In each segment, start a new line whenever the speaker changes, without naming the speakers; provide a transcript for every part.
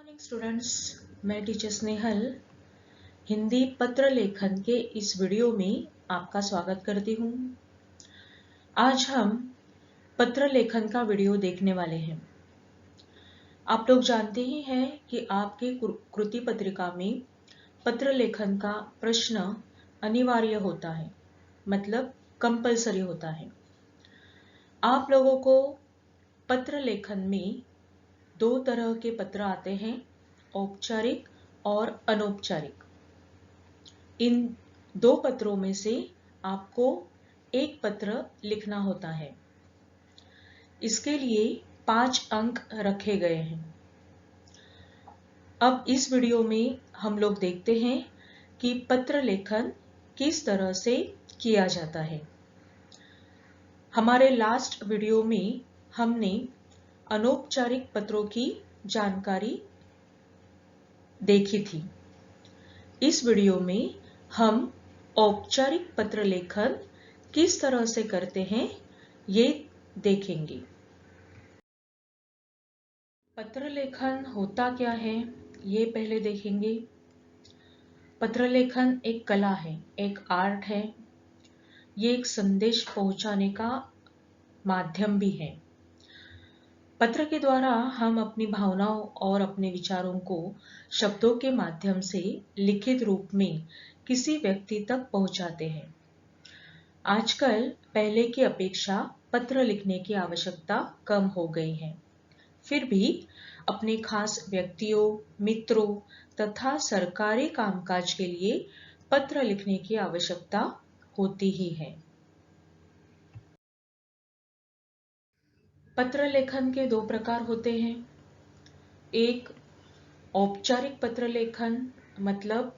Morning students, मैं teacher Snehal Hindi पत्र लेखन के इस वीडियो में आपका स्वागत करती हूँ। आज हम पत्र लेखन का वीडियो देखने वाले हैं। आप लोग जानते ही हैं कि आपकी कृति पत्रिका में पत्र लेखन का प्रश्न अनिवार्य होता है, मतलब कंपलसरी होता है। आप लोगों को पत्र लेखन में दो तरह के पत्र आते हैं, औपचारिक और अनौपचारिक। इन दो पत्रों में से आपको एक पत्र लिखना होता है। इसके लिए 5 अंक रखे गए हैं। अब इस वीडियो में हम लोग देखते हैं कि पत्र लेखन किस तरह से किया जाता है। हमारे लास्ट वीडियो में हमने अनौपचारिक पत्रों की जानकारी देखी थी। इस वीडियो में हम औपचारिक पत्र लेखन किस तरह से करते हैं ये देखेंगे। पत्र लेखन होता क्या है ये पहले देखेंगे। पत्र लेखन एक कला है, एक आर्ट है। ये एक संदेश पहुंचाने का माध्यम भी है। पत्र के द्वारा हम अपनी भावनाओं और अपने विचारों को शब्दों के माध्यम से लिखित रूप में किसी व्यक्ति तक पहुंचाते हैं। आजकल पहले की अपेक्षा पत्र लिखने की आवश्यकता कम हो गई है। फिर भी अपने खास व्यक्तियों, मित्रों तथा सरकारी कामकाज के लिए पत्र लिखने की आवश्यकता होती ही है। पत्र लेखन के दो प्रकार होते हैं। एक औपचारिक पत्र लेखन, मतलब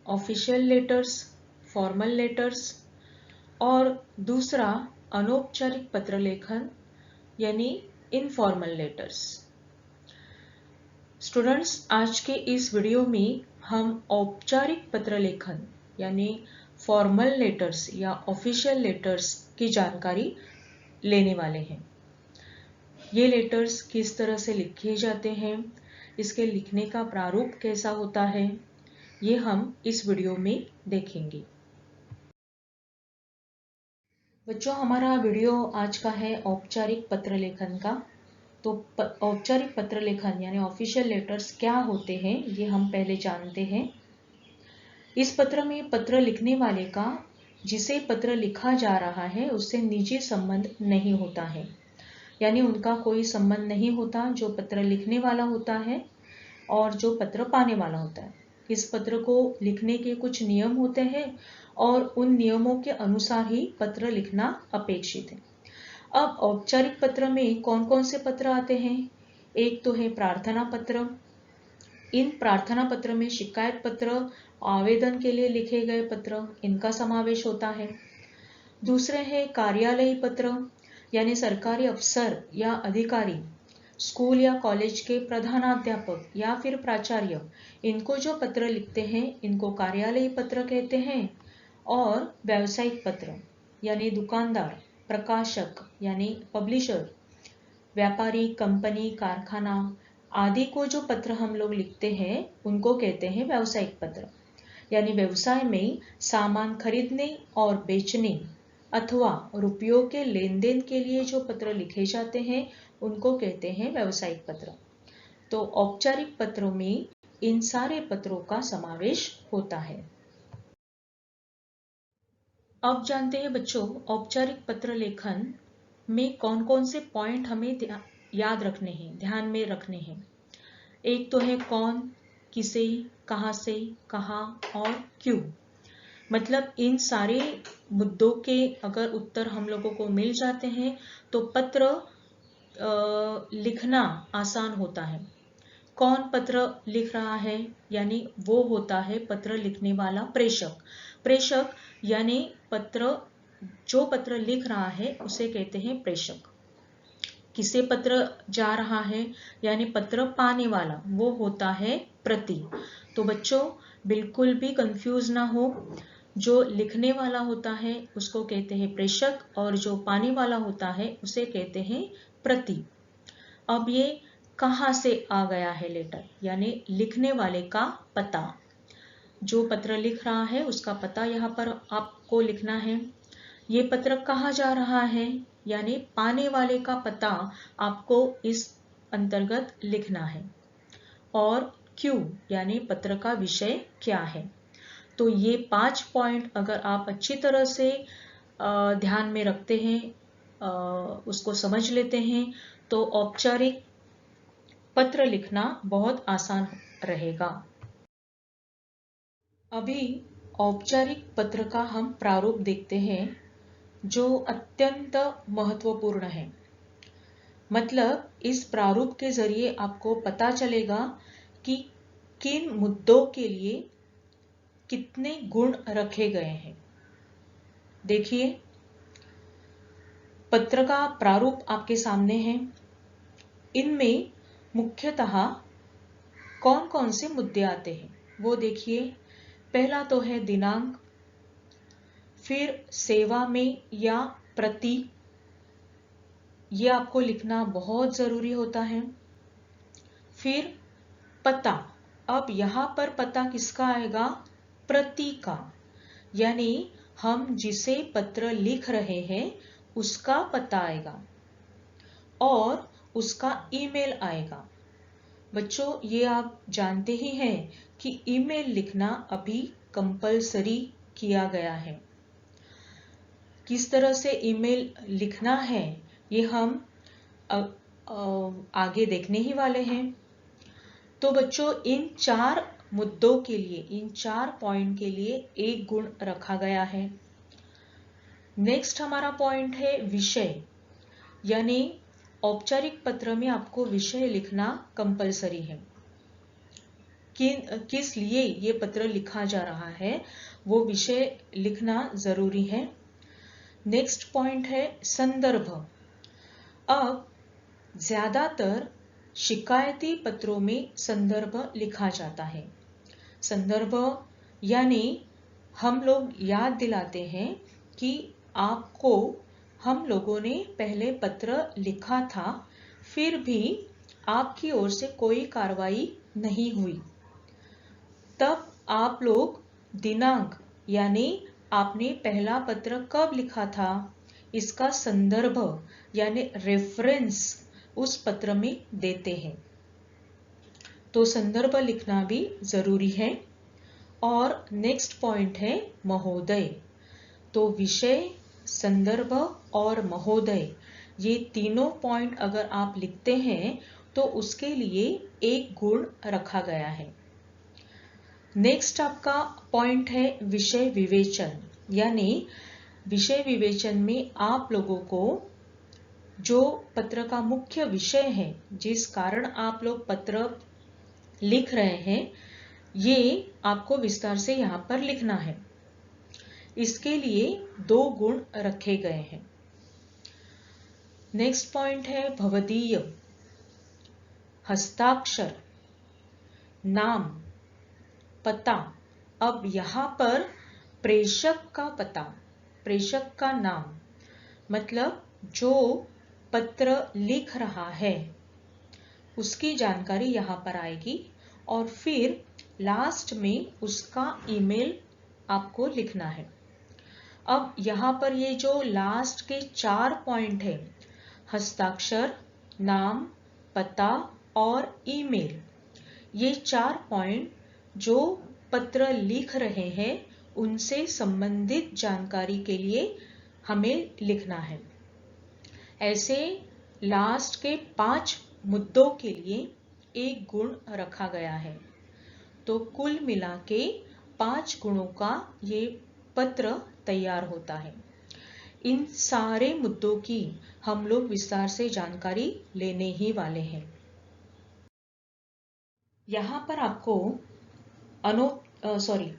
ऑफिशियल लेटर्स, फॉर्मल लेटर्स, और दूसरा अनौपचारिक पत्र लेखन यानी इनफॉर्मल लेटर्स। स्टूडेंट्स, आज के इस वीडियो में हम औपचारिक पत्र लेखन यानी फॉर्मल लेटर्स या ऑफिशियल लेटर्स की जानकारी लेने वाले हैं। ये लेटर्स किस तरह से लिखे जाते हैं, इसके लिखने का प्रारूप कैसा होता है, ये हम इस वीडियो में देखेंगे। बच्चों, हमारा वीडियो आज का है औपचारिक पत्र लेखन का। तो औपचारिक पत्र लेखन यानी ऑफिशियल लेटर्स क्या होते हैं ये हम पहले जानते हैं। इस पत्र में पत्र लिखने वाले का जिसे पत्र लिखा जा रहा है उससे निजी संबंध नहीं होता है, यानी उनका कोई संबंध नहीं होता जो पत्र लिखने वाला होता है और जो पत्र पाने वाला होता है। इस पत्र को लिखने के कुछ नियम होते हैं और उन नियमों के अनुसार ही पत्र लिखना अपेक्षित है। अब औपचारिक पत्र में कौन कौन से पत्र आते हैं? एक तो है प्रार्थना पत्र। इन प्रार्थना पत्र में शिकायत पत्र, आवेदन के लिए लिखे गए पत्र, इनका समावेश होता है। दूसरे है कार्यालयी पत्र, यानी सरकारी अफसर या अधिकारी, स्कूल या कॉलेज के प्रधानाध्यापक या फिर प्राचार्य, इनको जो पत्र लिखते हैं इनको कार्यालयी पत्र कहते हैं। और व्यावसायिक पत्र यानी दुकानदार, प्रकाशक यानी पब्लिशर, व्यापारी, कंपनी, कारखाना आदि को जो पत्र हम लोग लिखते हैं उनको कहते हैं व्यावसायिक पत्र। यानी व्यवसाय में सामान खरीदने और बेचने अथवा रुपयों के लेन देन के लिए जो पत्र लिखे जाते हैं उनको कहते हैं व्यावसायिक पत्र। तो औपचारिक पत्रों में इन सारे पत्रों का समावेश होता है। अब जानते हैं बच्चों, औपचारिक पत्र लेखन में कौन कौन से पॉइंट हमें याद रखने हैं, ध्यान में रखने हैं। एक तो है कौन, किसे, कहां से, कहां और क्यों। मतलब इन सारे मुद्दों के अगर उत्तर हम लोगों को मिल जाते हैं तो पत्र लिखना आसान होता है। कौन पत्र लिख रहा है, यानी वो होता है पत्र लिखने वाला प्रेषक। प्रेषक यानी जो पत्र लिख रहा है उसे कहते हैं प्रेषक। किसे पत्र जा रहा है, यानी पत्र पाने वाला, वो होता है प्रति। तो बच्चों बिल्कुल भी कंफ्यूज ना हो, जो लिखने वाला होता है उसको कहते हैं प्रेषक और जो पाने वाला होता है उसे कहते हैं प्रति। अब ये कहाँ से आ गया है लेटर, यानी लिखने वाले का पता। जो पत्र लिख रहा है उसका पता यहाँ पर आपको लिखना है। ये पत्र कहाँ जा रहा है, यानी पाने वाले का पता आपको इस अंतर्गत लिखना है। और क्यों, यानी पत्र का विषय क्या है। तो ये 5 पॉइंट अगर आप अच्छी तरह से ध्यान में रखते हैं, उसको समझ लेते हैं, तो औपचारिक पत्र लिखना बहुत आसान रहेगा। अभी औपचारिक पत्र का हम प्रारूप देखते हैं, जो अत्यंत महत्वपूर्ण है। मतलब इस प्रारूप के जरिए आपको पता चलेगा कि किन मुद्दों के लिए कितने गुण रखे गए हैं। देखिए, पत्र का प्रारूप आपके सामने है। इनमें मुख्यतः कौन कौन से मुद्दे आते हैं वो देखिए। पहला तो है दिनांक, फिर सेवा में या प्रति, ये आपको लिखना बहुत जरूरी होता है। फिर पता, अब यहां पर पता किसका आएगा, प्रति का, यानी हम जिसे पत्र लिख रहे हैं उसका पता आएगा और उसका ईमेल आएगा। बच्चों, ये आप जानते ही हैं कि ईमेल लिखना अभी कंपलसरी किया गया है। किस तरह से ईमेल लिखना है ये हम आगे देखने ही वाले हैं। तो बच्चों, इन 4 मुद्दों के लिए, इन 4 पॉइंट के लिए एक गुण रखा गया है। नेक्स्ट हमारा पॉइंट है विषय, यानी औपचारिक पत्र में आपको विषय लिखना कंपलसरी है। किस लिए ये पत्र लिखा जा रहा है वो विषय लिखना जरूरी है। नेक्स्ट पॉइंट है संदर्भ। अब ज्यादातर शिकायती पत्रों में संदर्भ लिखा जाता है। संदर्भ यानी हम लोग याद दिलाते हैं कि आपको हम लोगों ने पहले पत्र लिखा था, फिर भी आपकी ओर से कोई कार्रवाई नहीं हुई। तब आप लोग दिनांक, यानी आपने पहला पत्र कब लिखा था, इसका संदर्भ यानी रेफरेंस उस पत्र में देते हैं। तो संदर्भ लिखना भी जरूरी है। और नेक्स्ट पॉइंट है महोदय। तो विषय, संदर्भ और महोदय, ये तीनों पॉइंट अगर आप लिखते हैं तो उसके लिए एक गुण रखा गया है। नेक्स्ट आपका पॉइंट है विषय विवेचन, यानी विषय विवेचन में आप लोगों को जो पत्र का मुख्य विषय है, जिस कारण आप लोग पत्र लिख रहे हैं, ये आपको विस्तार से यहाँ पर लिखना है। इसके लिए 2 गुण रखे गए हैं। नेक्स्ट पॉइंट है भवदीय, हस्ताक्षर, नाम, पता। अब यहाँ पर प्रेषक का पता, प्रेषक का नाम, मतलब जो पत्र लिख रहा है उसकी जानकारी यहाँ पर आएगी और फिर लास्ट में उसका ईमेल आपको लिखना है। अब यहाँ पर ये जो लास्ट के 4 पॉइंट है, हस्ताक्षर, नाम, पता और ईमेल, ये 4 पॉइंट जो पत्र लिख रहे हैं उनसे संबंधित जानकारी के लिए हमें लिखना है। ऐसे लास्ट के 5 मुद्दों के लिए एक गुण रखा गया है। तो कुल मिला के 5 गुणों का ये पत्र तैयार होता है। इन सारे मुद्दों की हम लोग विस्तार से जानकारी लेने ही वाले हैं। यहाँ पर आपको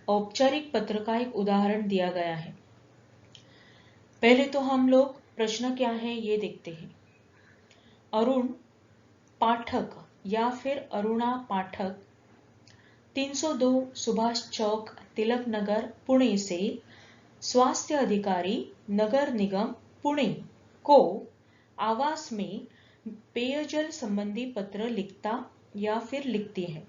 औपचारिक पत्र का एक उदाहरण दिया गया है। पहले तो हम लोग प्रश्न क्या है ये देखते हैं। अरुण पाठक या फिर अरुणा पाठक 302 सुभाष चौक, तिलक नगर, पुणे से स्वास्थ्य अधिकारी नगर निगम पुणे को आवास में पेयजल संबंधी पत्र लिखता या फिर लिखती है।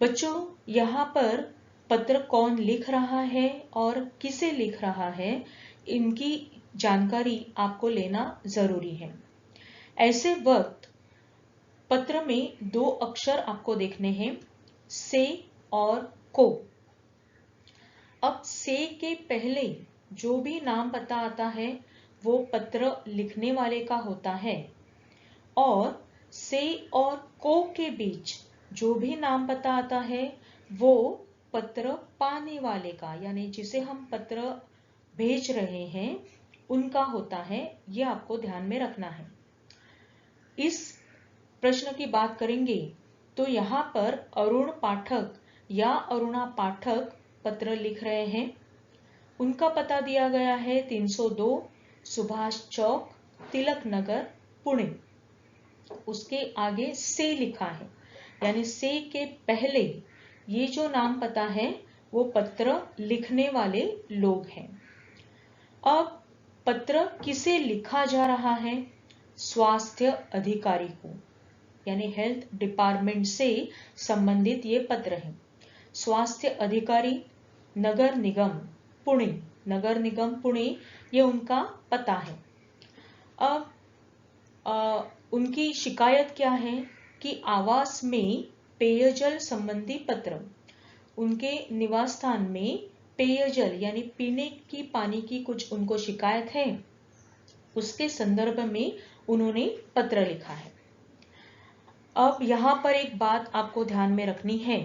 बच्चों, यहाँ पर पत्र कौन लिख रहा है और किसे लिख रहा है, इनकी जानकारी आपको लेना जरूरी है। ऐसे वक्त पत्र में दो अक्षर आपको देखने हैं, से और को। अब से के पहले जो भी नाम पता आता है वो पत्र लिखने वाले का होता है, और से और को के बीच जो भी नाम पता आता है वो पत्र पाने वाले का, यानी जिसे हम पत्र भेज रहे हैं उनका होता है। ये आपको ध्यान में रखना है। इस प्रश्न की बात करेंगे तो यहाँ पर अरुण पाठक या अरुणा पाठक पत्र लिख रहे हैं। उनका पता दिया गया है 302 सुभाष चौक, तिलक नगर, पुणे। उसके आगे से लिखा है, यानी से के पहले ये जो नाम पता है वो पत्र लिखने वाले लोग हैं। अब पत्र किसे लिखा जा रहा है? स्वास्थ्य अधिकारी को, यानी हेल्थ डिपार्टमेंट से संबंधित ये पत्र है। स्वास्थ्य अधिकारी, नगर निगम पुणे, नगर निगम पुणे ये उनका पता है। अब उनकी शिकायत क्या है कि आवास में पेयजल संबंधी पत्र, उनके निवास स्थान में पेयजल यानी पीने की पानी की कुछ उनको शिकायत है, उसके संदर्भ में उन्होंने पत्र लिखा है। अब यहाँ पर एक बात आपको ध्यान में रखनी है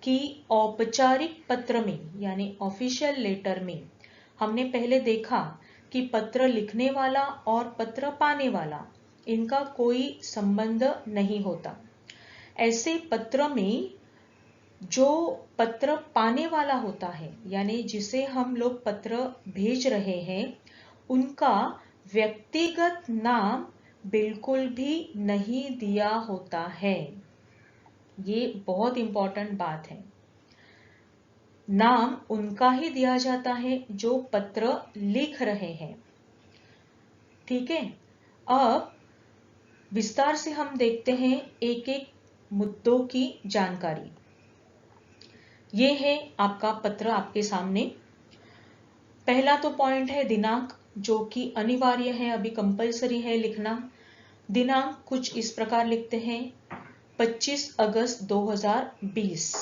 कि औपचारिक पत्र में यानी ऑफिशियल लेटर में हमने पहले देखा कि पत्र लिखने वाला और पत्र पाने वाला इनका कोई संबंध नहीं होता। ऐसे पत्र में जो पत्र पाने वाला होता है, यानी जिसे हम लोग पत्र भेज रहे हैं, उनका व्यक्तिगत नाम बिल्कुल भी नहीं दिया होता है। ये बहुत इंपॉर्टेंट बात है। नाम उनका ही दिया जाता है जो पत्र लिख रहे हैं। ठीक है, अब विस्तार से हम देखते हैं एक एक मुद्दों की जानकारी। ये है आपका पत्र आपके सामने। पहला तो पॉइंट है दिनांक, जो कि अनिवार्य है, अभी कंपलसरी है लिखना। दिनांक कुछ इस प्रकार लिखते हैं 25 अगस्त 2020।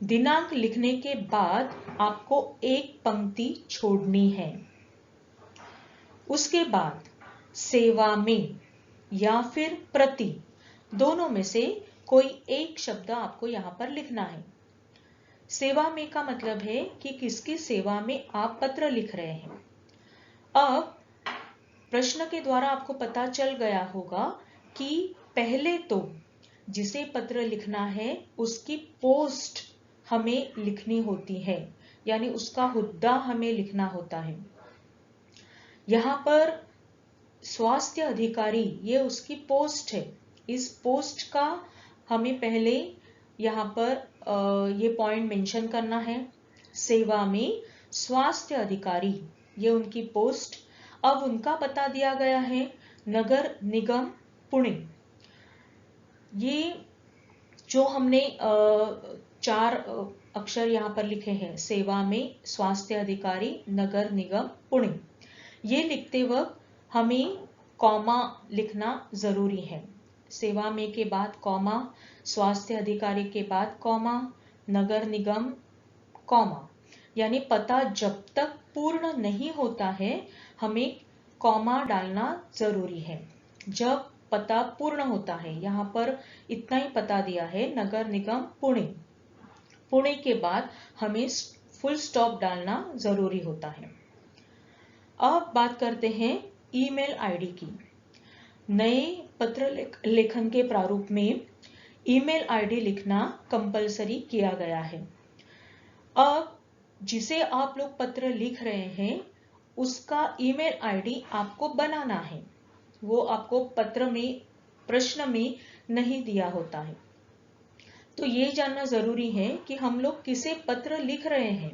दिनांक लिखने के बाद आपको एक पंक्ति छोड़नी है। उसके बाद सेवा में या फिर प्रति, दोनों में से कोई एक शब्द आपको यहां पर लिखना है। सेवा में का मतलब है कि किसकी सेवा में आप पत्र लिख रहे हैं। अब प्रश्न के द्वारा आपको पता चल गया होगा कि पहले तो जिसे पत्र लिखना है उसकी पोस्ट हमें लिखनी होती है, यानी उसका हुद्दा हमें लिखना होता है। यहाँ पर स्वास्थ्य अधिकारी ये उसकी पोस्ट है। इस पोस्ट का हमें पहले यहाँ पर ये पॉइंट मेंशन करना है। सेवा में स्वास्थ्य अधिकारी ये उनकी पोस्ट। अब उनका पता दिया गया है नगर निगम पुणे। ये जो हमने 4 अक्षर यहाँ पर लिखे हैं, सेवा में स्वास्थ्य अधिकारी नगर निगम पुणे, ये लिखते वक्त हमें कॉमा लिखना जरूरी है। सेवा में के बाद कॉमा, स्वास्थ्य अधिकारी के बाद कॉमा, नगर निगम कॉमा, यानी पता जब तक पूर्ण नहीं होता है हमें कॉमा डालना जरूरी है। जब पता पूर्ण होता है, यहाँ पर इतना ही पता दिया है नगर निगम पुणे, पुणे के बाद हमें फुल स्टॉप डालना जरूरी होता है। अब बात करते हैं ईमेल आईडी की। नए पत्र लेखन के प्रारूप में ईमेल आईडी लिखना कंपलसरी किया गया है। अब जिसे आप लोग पत्र लिख रहे हैं उसका ईमेल आईडी आपको बनाना है। वो आपको पत्र में प्रश्न में नहीं दिया होता है। तो ये जानना जरूरी है कि हम लोग किसे पत्र लिख रहे हैं,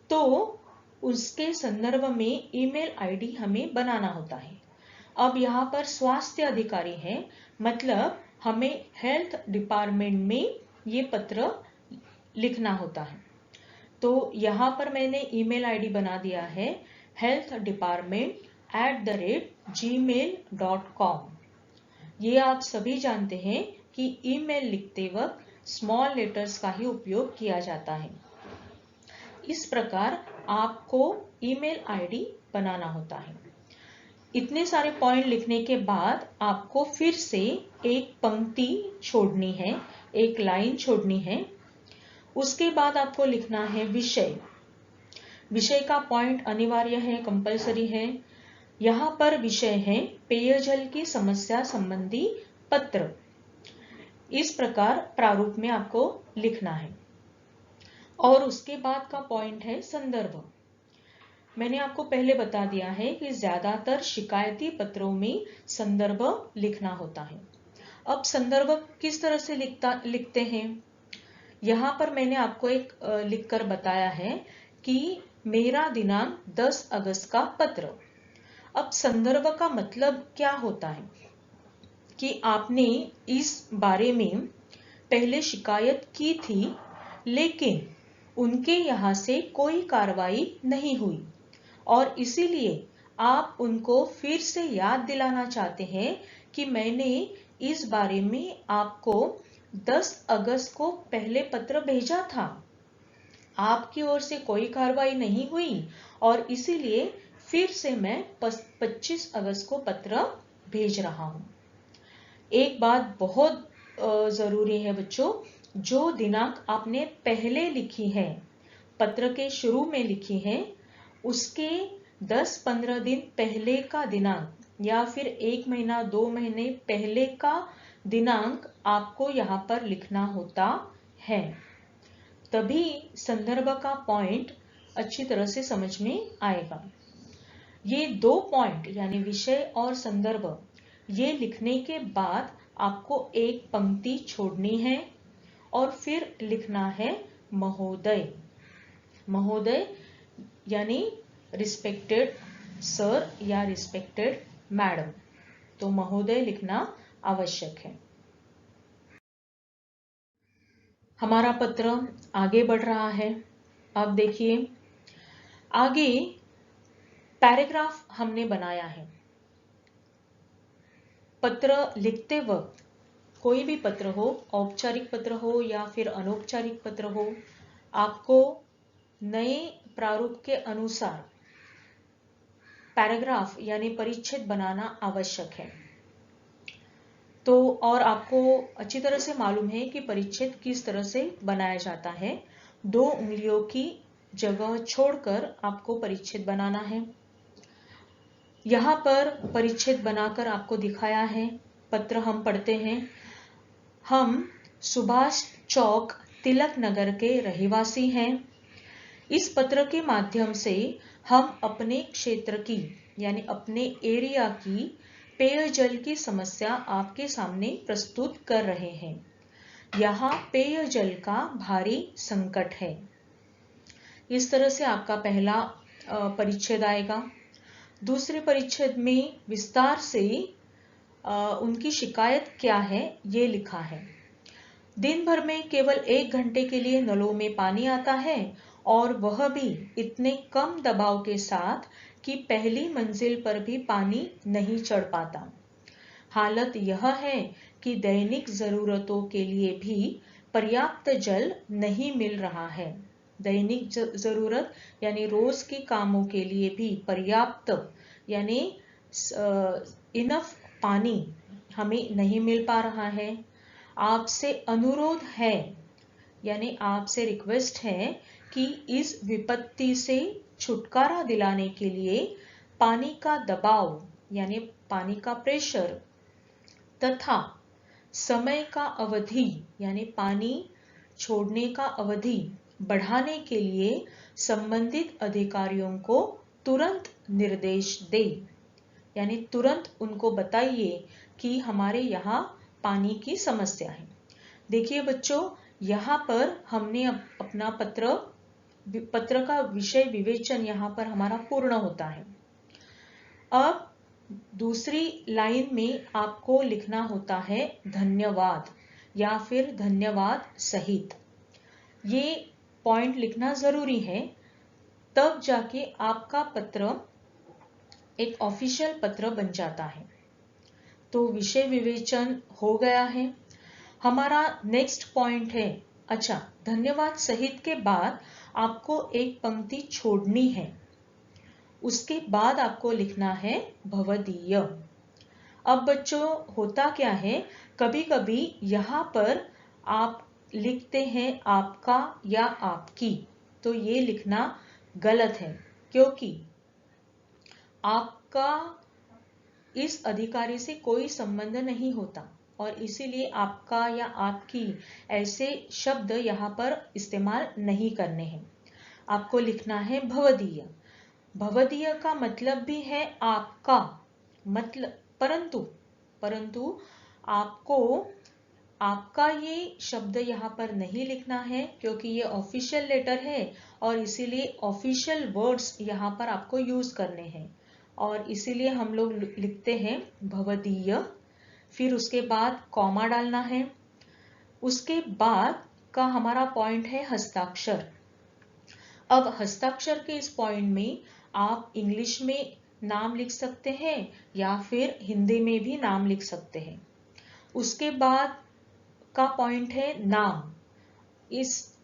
तो उसके संदर्भ में ईमेल आईडी हमें बनाना होता है। अब यहाँ पर स्वास्थ्य अधिकारी है, मतलब हमें हेल्थ डिपार्टमेंट में ये पत्र लिखना होता है। तो यहाँ पर मैंने ईमेल आईडी बना दिया है healthdepartment@gmail.com। ये आप सभी जानते हैं कि ईमेल लिखते वक्त स्मॉल लेटर्स का ही उपयोग किया जाता है। इस प्रकार आपको ईमेल आईडी बनाना होता है। इतने सारे पॉइंट लिखने के बाद आपको फिर से एक पंक्ति छोड़नी है, एक लाइन छोड़नी है। उसके बाद आपको लिखना है विषय। विषय का पॉइंट अनिवार्य है, कंपलसरी है। यहाँ पर विषय है पेयजल की समस्या संबंधी पत्र। इस प्रकार प्रारूप में आपको लिखना है। और उसके बाद का पॉइंट है संदर्भ। मैंने आपको पहले बता दिया है कि ज्यादातर शिकायती पत्रों में संदर्भ लिखना होता है। अब संदर्भ किस तरह से लिखते हैं, यहाँ पर मैंने आपको एक लिखकर बताया है कि मेरा दिनांक 10 अगस्त का पत्र। अब संदर्भ का मतलब क्या होता है कि आपने इस बारे में पहले शिकायत की थी, लेकिन उनके यहाँ से कोई कार्रवाई नहीं हुई और इसीलिए आप उनको फिर से याद दिलाना चाहते हैं कि मैंने इस बारे में आपको 10 अगस्त को पहले पत्र भेजा था, आपकी ओर से कोई कार्रवाई नहीं हुई और इसीलिए फिर से मैं 25 अगस्त को पत्र भेज रहा हूं। एक बात बहुत जरूरी है बच्चों, जो दिनांक आपने पहले लिखी है, पत्र के शुरू में लिखी है, उसके 10-15 दिन पहले का दिनांक या फिर 1 महीना 2 महीने पहले का दिनांक आपको यहाँ पर लिखना होता है, तभी संदर्भ का पॉइंट अच्छी तरह से समझ में आएगा। ये 2 पॉइंट यानी विषय और संदर्भ, ये लिखने के बाद आपको एक पंक्ति छोड़नी है और फिर लिखना है महोदय। महोदय यानी रिस्पेक्टेड सर या रिस्पेक्टेड मैडम, तो महोदय लिखना आवश्यक है। हमारा पत्र आगे बढ़ रहा है। अब देखिए, आगे पैराग्राफ हमने बनाया है। पत्र लिखते वक्त, कोई भी पत्र हो, औपचारिक पत्र हो या फिर अनौपचारिक पत्र हो, आपको नए प्रारूप के अनुसार पैराग्राफ यानी परिच्छेद बनाना आवश्यक है। तो और आपको अच्छी तरह से मालूम है कि परिच्छेद किस तरह से बनाया जाता है। 2 उंगलियों की जगह छोड़कर आपको परिच्छेद बनाना है। यहाँ पर परिच्छेद बनाकर आपको दिखाया है। पत्र हम पढ़ते हैं। हम सुभाष चौक तिलक नगर के रहवासी हैं। इस पत्र के माध्यम से हम अपने क्षेत्र की यानी अपने एरिया की पेयजल की समस्या आपके सामने प्रस्तुत कर रहे हैं। यहाँ पेयजल का भारी संकट है। इस तरह से आपका पहला परिच्छेद आएगा। दूसरे परिच्छेद में विस्तार से उनकी शिकायत क्या है ये लिखा है। दिन भर में केवल 1 घंटे के लिए नलों में पानी आता है और वह भी इतने कम दबाव के साथ कि पहली मंजिल पर भी पानी नहीं चढ़ पाता। हालत यह है कि दैनिक जरूरतों के लिए भी पर्याप्त जल नहीं मिल रहा है। दैनिक जरूरत यानी रोज के कामों के लिए भी पर्याप्त यानी इनफ पानी हमें नहीं मिल पा रहा है। आपसे अनुरोध है यानी आपसे रिक्वेस्ट है कि इस विपत्ति से छुटकारा दिलाने के लिए पानी का दबाव यानी पानी का प्रेशर तथा समय का अवधि यानी पानी छोड़ने का अवधि बढ़ाने के लिए संबंधित अधिकारियों को तुरंत निर्देश दे, यानी तुरंत उनको बताइए कि हमारे यहाँ पानी की समस्या है। देखिए बच्चों, यहाँ पर हमने अपना पत्र का विषय विवेचन यहाँ पर हमारा पूर्ण होता है। अब दूसरी लाइन में आपको लिखना होता है धन्यवाद या फिर धन्यवाद सहित। ये पॉइंट लिखना जरूरी है, तब जाके आपका पत्र एक ऑफिशियल पत्र बन जाता है। तो विषय विवेचन हो गया है। हमारा नेक्स्ट पॉइंट है, अच्छा, धन्यवाद सहित के बाद आपको एक पंक्ति छोड़नी है। उसके बाद आपको लिखना है भवदीय। अब बच्चों होता क्या है, कभी कभी यहाँ पर आप लिखते हैं आपका या आपकी, तो ये लिखना गलत है, क्योंकि आपका इस अधिकारी से कोई संबंध नहीं होता और इसीलिए आपका या आपकी ऐसे शब्द यहाँ पर इस्तेमाल नहीं करने हैं। आपको लिखना है भवदीय। भवदीय का मतलब भी है आपका, मतलब परंतु आपको आपका ये शब्द यहाँ पर नहीं लिखना है, क्योंकि ये ऑफिशियल लेटर है और इसीलिए ऑफिशियल वर्ड्स यहाँ पर आपको यूज करने हैं, और इसीलिए हम लोग लिखते हैं भवदीय। फिर उसके बाद कॉमा डालना है। उसके बाद का हमारा पॉइंट है हस्ताक्षर। अब हस्ताक्षर के इस पॉइंट में आप इंग्लिश में नाम लिख सकते हैं या फिर हिंदी में भी नाम लिख सकते हैं। उसके बाद का पॉइंट है नाम। इस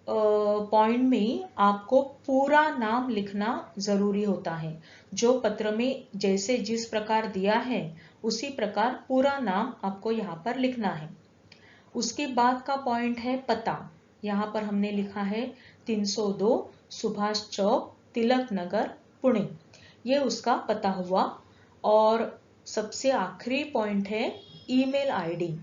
पॉइंट में आपको पूरा नाम लिखना जरूरी होता है। जो पत्र में जैसे जिस प्रकार दिया है उसी प्रकार पूरा नाम आपको यहाँ पर लिखना है। उसके बाद का पॉइंट है पता। यहाँ पर हमने लिखा है 302 सुभाष चौक, तिलक नगर, पुणे। ये उसका पता हुआ। और सबसे आखिरी पॉइंट है ईमेल आईडी।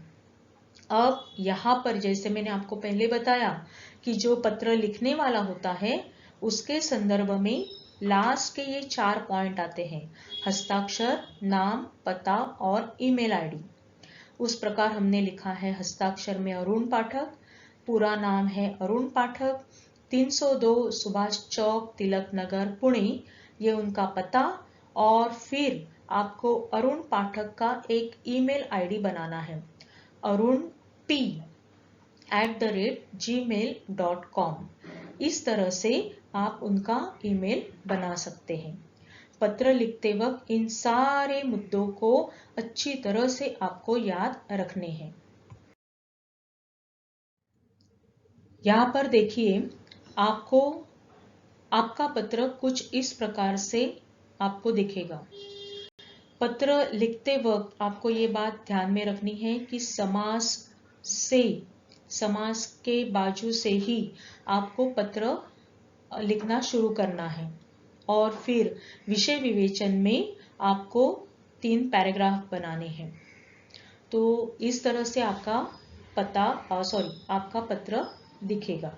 अब यहाँ पर जैसे मैंने आपको पहले बताया कि जो पत्र लिखने वाला होता है उसके संदर्भ में लास्ट के ये 4 पॉइंट आते हैं, हस्ताक्षर, नाम, पता और ईमेल आईडी। उस प्रकार हमने लिखा है हस्ताक्षर में अरुण पाठक, पूरा नाम है अरुण पाठक, 302 सुभाष चौक, तिलक नगर, पुणे, ये उनका पता। और फिर आपको अरुण पाठक का एक ईमेल आईडी बनाना है, arunp@gmail.com। इस तरह से आप उनका ईमेल बना सकते हैं। पत्र लिखते वक्त इन सारे मुद्दों को अच्छी तरह से आपको याद रखने हैं। यहाँ पर देखिए, आपको आपका पत्र कुछ इस प्रकार से आपको दिखेगा। पत्र लिखते वक्त आपको ये बात ध्यान में रखनी है कि समास के बाजू से ही आपको पत्र लिखना शुरू करना है। और फिर विषय विवेचन में आपको 3 पैराग्राफ बनाने हैं। तो इस तरह से आपका आपका पत्र दिखेगा।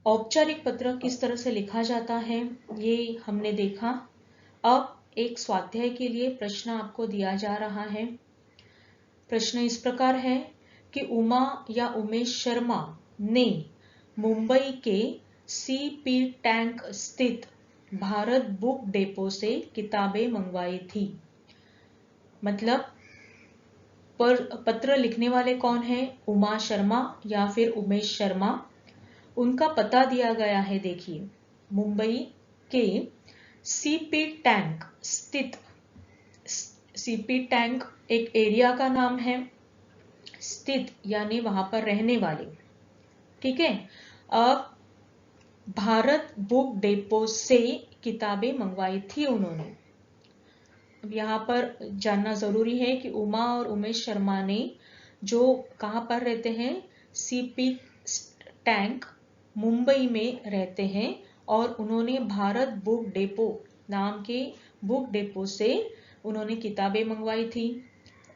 औपचारिक पत्र किस तरह से लिखा जाता है ये हमने देखा। अब एक स्वाध्याय के लिए प्रश्न आपको दिया जा रहा है। प्रश्न इस प्रकार है कि उमा या उमेश शर्मा ने मुंबई के सीपी टैंक स्थित भारत बुक डेपो से किताबें मंगवाई थी। मतलब पत्र लिखने वाले कौन है, उमा शर्मा या फिर उमेश शर्मा। उनका पता दिया गया है, देखिए, मुंबई के सीपी टैंक स्थित, सीपी टैंक एक एरिया का नाम है, स्थित यानी वहां पर रहने वाले, ठीक है। अब भारत बुक डेपो से किताबें मंगवाई थी उन्होंने। अब यहाँ पर जानना जरूरी है कि उमा और उमेश शर्मा ने जो कहां पर रहते हैं, सीपी टैंक मुंबई में रहते हैं, और उन्होंने भारत बुक डेपो नाम के बुक डेपो से उन्होंने किताबें मंगवाई थी।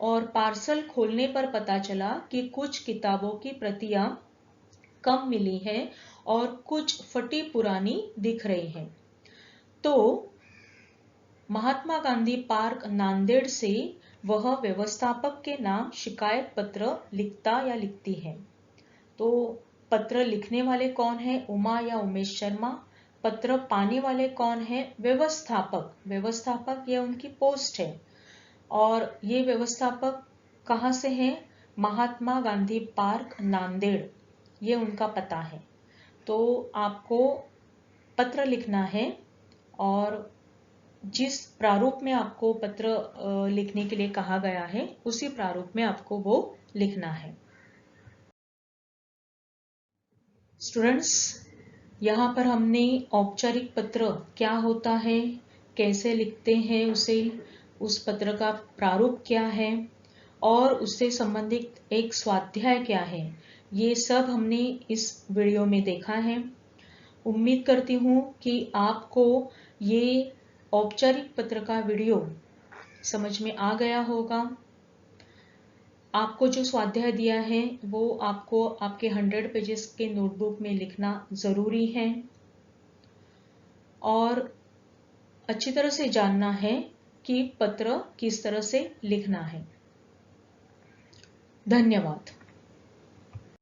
और पार्सल खोलने पर पता चला कि कुछ किताबों की प्रतियां कम मिली हैं और कुछ फटी पुरानी दिख रही हैं। तो महात्मा गांधी पार्क नांदेड़ से वह व्यवस्थापक के नाम शिकायत पत्र लिखता या लिखती है। तो पत्र लिखने वाले कौन है, उमा या उमेश शर्मा। पत्र पाने वाले कौन है? व्यवस्थापक। व्यवस्थापक ये उनकी पोस्ट है और ये व्यवस्थापक कहाँ से है? महात्मा गांधी पार्क, नांदेड़, ये उनका पता है। तो आपको पत्र लिखना है और जिस प्रारूप में आपको पत्र लिखने के लिए कहा गया है उसी प्रारूप में आपको वो लिखना है। स्टूडेंट्स, यहाँ पर हमने औपचारिक पत्र क्या होता है, कैसे लिखते हैं उसे, उस पत्र का प्रारूप क्या है और उससे संबंधित एक स्वाध्याय क्या है, ये सब हमने इस वीडियो में देखा है। उम्मीद करती हूँ कि आपको ये औपचारिक पत्र का वीडियो समझ में आ गया होगा। आपको जो स्वाध्याय दिया है वो आपको आपके 100 पेजेस के नोटबुक में लिखना ज़रूरी है और अच्छी तरह से जानना है कि पत्र किस तरह से लिखना है। धन्यवाद।